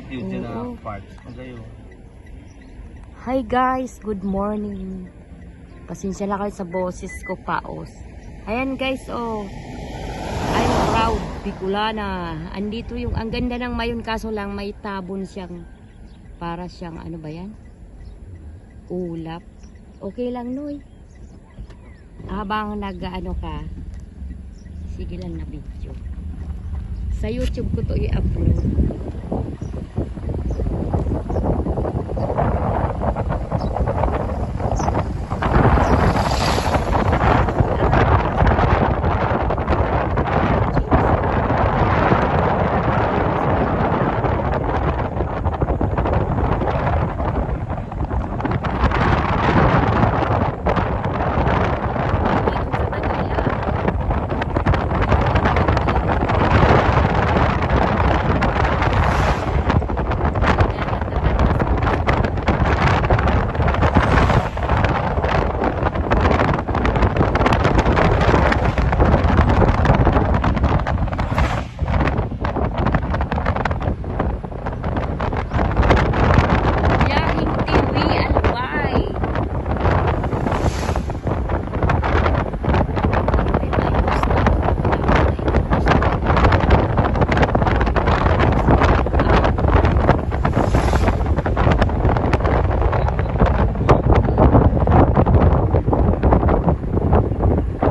Yun dyan na Oo. parts. Magayon. Hi guys, good morning. Pasensya na kayo sa boses ko, paos. Ayan guys, oh. I'm proud, Bicolana. Andito yung, ang ganda ng mayon, kaso lang may tabon siyang, para siyang, ano ba yan? Ulap. Okay lang, Noy. Habang nag-ano ka, sige lang na video. Sa YouTube ko to i-upload.